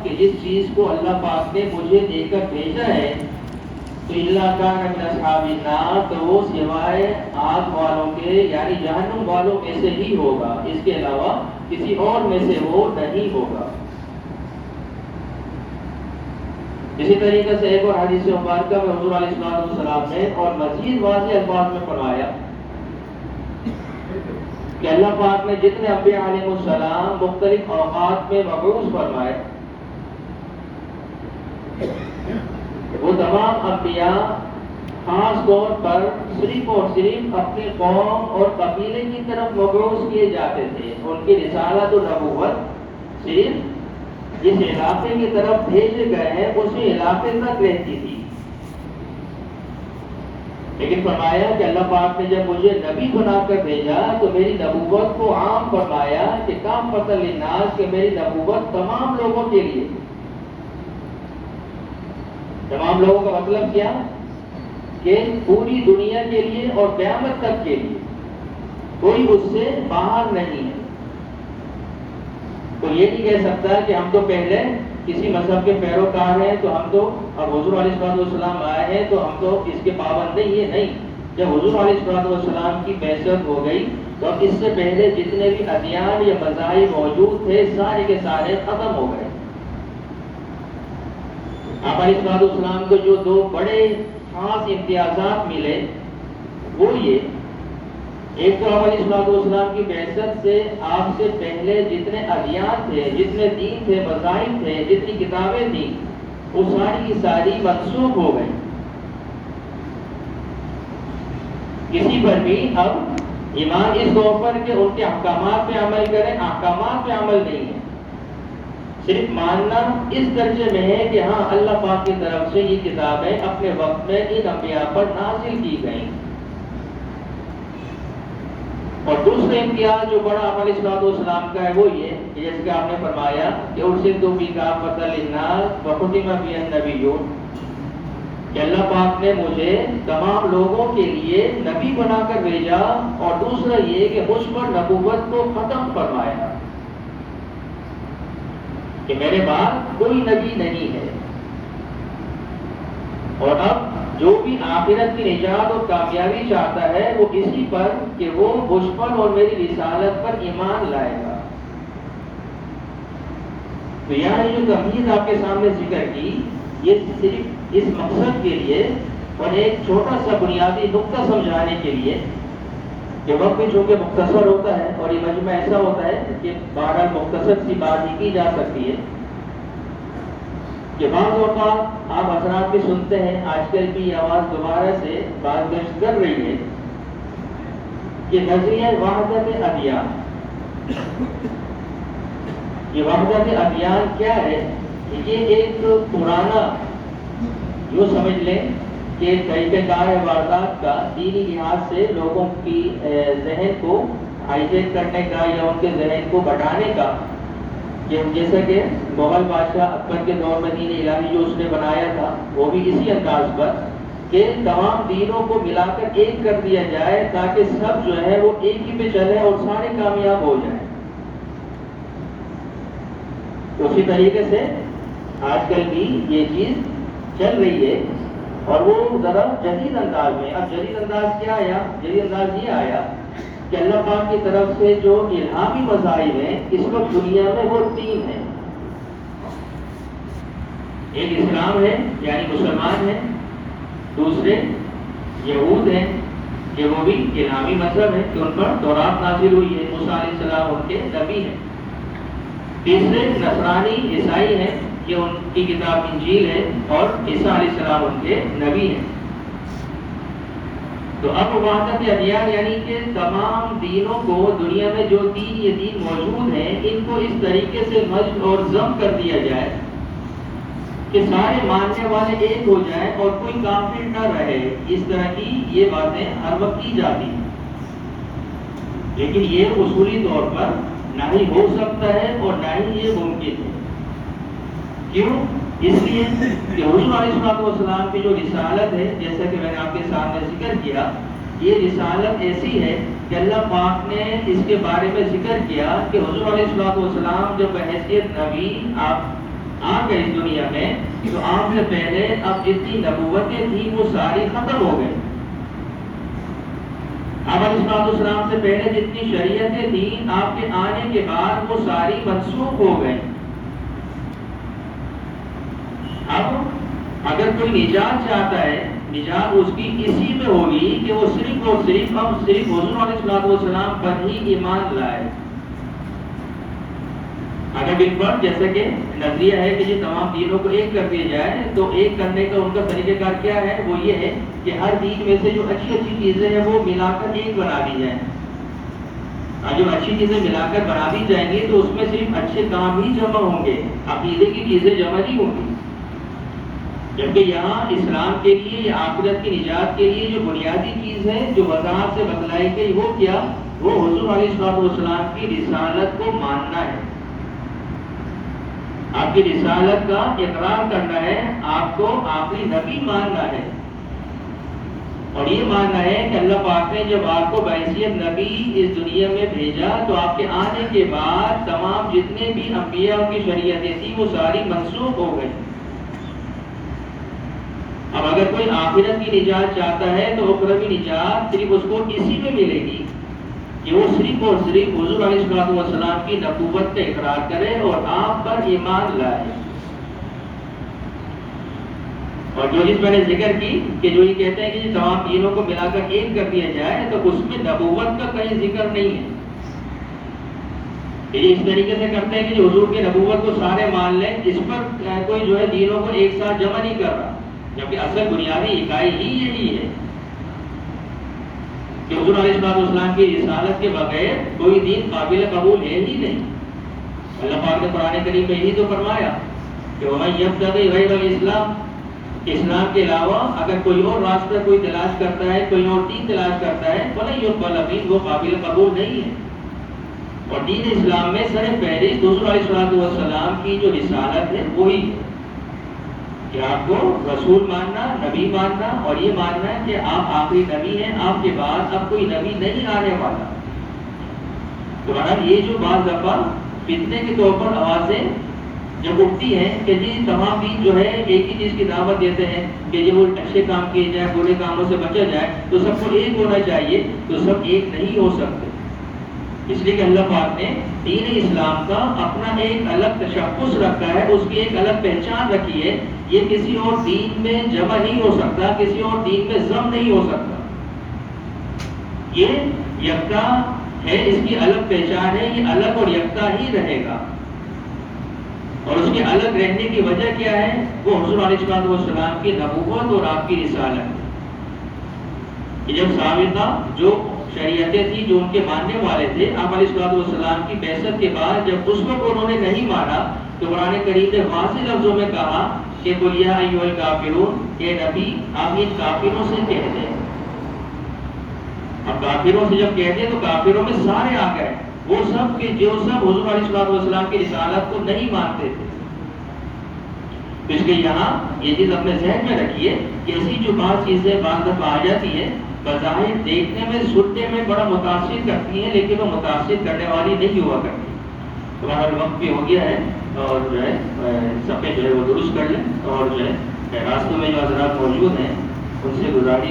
کہ جس چیز کو اللہ پاک نے مجھے دے کر بھیجا ہے تو اللہ کان من اصحاب النار، تو وہ سوائے آگ والوں کے یعنی جہنم والوں میں سے ہی ہوگا، اس کے علاوہ کسی اور میں سے وہ نہیں ہوگا۔ اسی طریقے سے ایک اور حدیث مبارکہ میں حضور علیہ السلام نے اور مزید واضح الفاظ میں فرمایا کہ اللہ پاک نے جتنے انبیاء علیہ السلام مختلف اوقات میں مبعوث فرمائے، وہ تمام انبیاء خاص طور پر صرف اور صرف اپنے قوم اور قبیلے کی طرف مبعوث کیے جاتے تھے۔ ان کی رسالت و نبوت صرف جس علاقے کی طرف بھیجے گئے ہیں اسی علاقے تک رہتی تھی، لیکن فرمایا کہ اللہ پاک نے جب مجھے نبی بنا کر بھیجا تو میری نبوت کو عام فرمایا کہ کافۃ للناس، کہ میری نبوت تمام لوگوں کے لیے۔ تمام لوگوں کا مطلب کیا؟ کہ پوری دنیا کے لیے اور قیامت تک کے لیے، کوئی اس سے باہر نہیں ہے۔ تو یہ نہیں کہہ سکتا کہ ہم تو پہلے کسی مذہب کے پیروکار ہیں تو ہم تو اب حضور علیہ السلام آئے ہیں تو ہم تو اس کے پابند نہیں ہے، نہیں۔ جب حضور علیہ السلام کی بعثت ہو گئی تو اب اس سے پہلے جتنے بھی ادیان یا مذاہب موجود تھے سارے کے سارے ختم ہو گئے۔ آپ علیہ السلام کو جو دو بڑے خاص امتیازات ملے وہ یہ، ایک تو آپ علیہ السلام کی بعثت سے آپ سے پہلے جتنے ادیان تھے، جتنے دین تھے، مذاہب تھے، جتنی کتابیں تھیں، وہ ساری کی ساری منسوخ ہو گئی۔ کسی پر بھی اب ایمان اس طور پر کہ ان کے احکامات پہ عمل کریں، احکامات پہ عمل نہیں ہے، صرف ماننا اس درجے میں ہے کہ ہاں اللہ پاک کی طرف سے یہ کتابیں اپنے وقت میں ان انبیاء پر نازل کی گئیں۔ اور دوسرا امتیاز جو بڑا آپ علیہ السلام کا ہے وہ یہ کہ جیسے کہ آپ نے فرمایا کہ ارسلت بی کافۃ للناس وختم بی النبیون، کہ اللہ پاک نے مجھے تمام لوگوں کے لیے نبی بنا کر بھیجا، اور دوسرا یہ کہ مجھ پر نبوت کو ختم فرمایا کہ میرے بعد کوئی نبی نہیں ہے۔ اور اب جو بھی آخرت کی نجات اور کامیابی چاہتا ہے وہ اسی پر کہ وہ مجھ پر اور میری رسالت پر ایمان لائے گا۔ تو یہاں جو تمہید آپ کے سامنے ذکر کی یہ صرف اس مقصد کے لیے اور ایک چھوٹا سا بنیادی نقطہ سمجھانے کے لیے کہ وقت بھی چونکہ مختصر ہوتا ہے اور یہ مجمع ایسا ہوتا ہے کہ بہرحال مختصر سی بات ہی کی جا سکتی ہے کہ بعض اوقات آپ حضرات بھی سنتے ہیں، آج کل کی آواز دوبارہ سے بات گشت کر رہی ہے کہ نظریہ وحدت ادیان، یہ وحدت ادیان کیا ہے؟ یہ ایک پرانا جو سمجھ لیں کہ طریقہ کار واردات کا دینی لحاظ سے لوگوں کی ذہن کو ہائیجیک کرنے کا یا ان کے ذہن کو بٹانے کا، جیسا کہ مغل بادشاہ اکبر کے دور میں دین الہی جو اس نے بنایا تھا وہ بھی اسی انداز پر کہ تمام دینوں کو ملا کر ایک کر دیا جائے تاکہ سب جو ہے وہ ایک ہی پہ چلے اور سارے کامیاب ہو جائیں۔ تو اسی طریقے سے آج کل بھی یہ چیز چل رہی ہے اور وہ ذرا جدید انداز میں۔ اب جدید انداز کیا آیا؟ جدید انداز یہ آیا کہ اللہ پاک کی طرف سے جو الہامی مذاہب ہیں اس وقت دنیا میں وہ تین ہیں۔ ایک اسلام ہے یعنی مسلمان ہیں، دوسرے یہود ہیں کہ وہ بھی الہامی مذہب ہے کہ ان پر تورات نازل ہوئی ہے، موسیٰ علیہ السلام ان کے نبی ہیں، تیسرے نصرانی عیسائی ہیں کہ ان کی کتاب انجیل ہے اور عیسیٰ علیہ السلام ان کے نبی ہیں۔ تو اب وحدت ادیان یعنی کہ تمام دینوں کو دنیا میں جو دین یہ دین موجود ہیں ان کو اس طریقے سے مزج اور ضم کر دیا جائے کہ سارے ماننے والے ایک ہو جائیں اور کوئی کافر نہ رہے۔ اس طرح کی یہ باتیں ہر وقت کی جاتی ہیں، لیکن یہ اصولی طور پر نہ ہی ہو سکتا ہے اور نہ ہی یہ ممکن ہے۔ کیوں؟ اس لیے کہ حضور علیہ السلام کی جو رسالت ہے جیسا کہ میں نے آپ کے سامنے ذکر کیا، یہ رسالت ایسی ہے کہ اللہ پاک نے اس کے بارے میں ذکر کیا کہ حضور علیہ السلام جب بحیثیت نبی آپ آ میں تو آپ سے پہلے اب جتنی نبوتیں تھیں وہ ساری ختم ہو گئی. آپ علیہ السلام سے پہلے جتنی شریعتیں تھیں آپ کے آنے کے بعد وہ ساری منسوخ ہو گئی. اب اگر کوئی نجات چاہتا ہے نجات اس کی اسی میں ہوگی کہ وہ صرف اور صرف حضور علیہ السلام پر ہی ایمان لائے. اگر ان پر جیسا کہ نظریہ ہے کہ یہ تمام دینوں کو ایک کر دیا جائے تو ایک کرنے کا ان کا طریقہ کار کیا ہے؟ وہ یہ ہے کہ ہر دین میں سے جو اچھی چیزیں ہیں وہ ملا کر ایک بنا دی جائیں. اور جو اچھی چیزیں ملا کر بنا دی جائیں گی تو اس میں صرف اچھے کام ہی جمع ہوں گے، عقیدے کی چیزیں جمع نہیں ہوں گی. جبکہ یہاں اسلام کے لیے یا آخرت کی نجات کے لیے جو بنیادی چیز ہے جو وضاحت سے بتلائی گئی وہ کیا؟ وہ حضور علیہ السلام کی رسالت کو ماننا ہے. آپ کی رسالت کا اقرار کرنا ہے، آپ کو آخری نبی ماننا ہے، اور یہ ماننا ہے کہ اللہ پاک نے جب آپ کو بحیثیت نبی اس دنیا میں بھیجا تو آپ کے آنے کے بعد تمام جتنے بھی انبیاء کی شریعتیں تھیں وہ ساری منسوخ ہو گئی. اب اگر کوئی آخرت کی نجات چاہتا ہے تو اخروی نجات صرف اس کو اسی میں ملے گی کہ وہ صرف اور صرف حضور علیہ السلام کی نبوت کا اقرار کرے اور آپ پر ایمان لائے. اور جو چیز میں نے ذکر کی کہ جو یہ کہتے ہیں کہ تمام دینوں کو ملا کر ایک کر دیا جائے تو اس میں نبوت کا کہیں ذکر نہیں ہے. یہ اس طریقے سے کرتے ہیں کہ جو حضور کی نبوت کو سارے مان لیں، اس پر کوئی جو ہے دینوں کو ایک ساتھ جمع نہیں کر رہا، جبکہ اصل بنیادی اکائی ہی یہی ہے کہ حضور علیہ السلام کی رسالت کے بغیر کوئی دین قابل قبول ہے ہی نہیں. اللہ پاک نے قرآن کریم میں یہی تو فرمایا کہ وَمَن يَبْتَغِ غَيْرَ الْإِسْلَامِ، اسلام کے علاوہ اگر کوئی اور راستہ کوئی تلاش کرتا ہے، کوئی اور دین تلاش کرتا ہے، فَلَن يُقْبَلَ مِنْهُ، وہ قابل قبول نہیں ہے. اور دین اسلام میں سر فہرست حضور علیہ السلام کی جو رسالت ہے وہی ہے کہ آپ کو رسول ماننا، نبی ماننا، اور یہ ماننا ہے کہ آپ آخری نبی ہیں، آپ کے بعد اب کوئی نبی نہیں آنے والا. تو یہ جو بعض دفعہ فتنے کے طور پر آوازیں جب اٹھتی ہیں کہ جی تمام دین جو ہے ایک ہی چیز کی دعوت دیتے ہیں کہ جب وہ اچھے کام کیے جائے، برے کاموں سے بچا جائے، تو سب کو ایک ہونا چاہیے، تو سب ایک نہیں ہو سکتے. اس لیے کہ اللہ پاک نے دین اسلام کا اپنا ایک الگ تشخص رکھا ہے، اس کی ایک الگ پہچان رکھی ہے. یہ کسی اور دین میں جمع نہیں ہو سکتا، کسی اور دین میں ضم نہیں ہو سکتا. یہ یکتا ہے، اس کی الگ پہچان ہے، یہ الگ اور یکتا ہی رہے گا. اور اس کے الگ رہنے کی وجہ کیا ہے؟ وہ حضور علیہ السلام کی نبوت اور آپ کی رسالت. کہ جب سابقہ جو شریعتیں تھیں جو ان کے ماننے والے تھے، آپ علیہ السلام کی بعثت کے بعد جب اس کو انہوں نے نہیں مانا تو قرآن کریم نے واضح لفظوں میں کہا کہ قُلْ يَا أَيُّهَا الْكَافِرُونَ، اے نبی آپ ان کافروں سے کہہ دیں. اب کافروں سے جب کہتے ہیں تو کافروں میں سارے آ گئے، وہ سب کہ جو سب حضور علیہ السلام کی رسالت کو نہیں مانتے تھے. اس لیے یہاں یہ چیز اپنے ذہن میں رکھیے کہ ایسی جو بعض چیزیں بعض دفعہ آ جاتی ہیں، بظاہر دیکھنے میں سننے میں بڑا متاثر کرتی ہیں لیکن وہ متاثر کرنے والی نہیں ہوا کرتی. تمہارا وقت بھی ہو گیا ہے اور جو ہے سب جو ہے وہ درست کر لیں، اور جو ہے راستوں میں جو حضرات موجود ہیں ان سے گزارش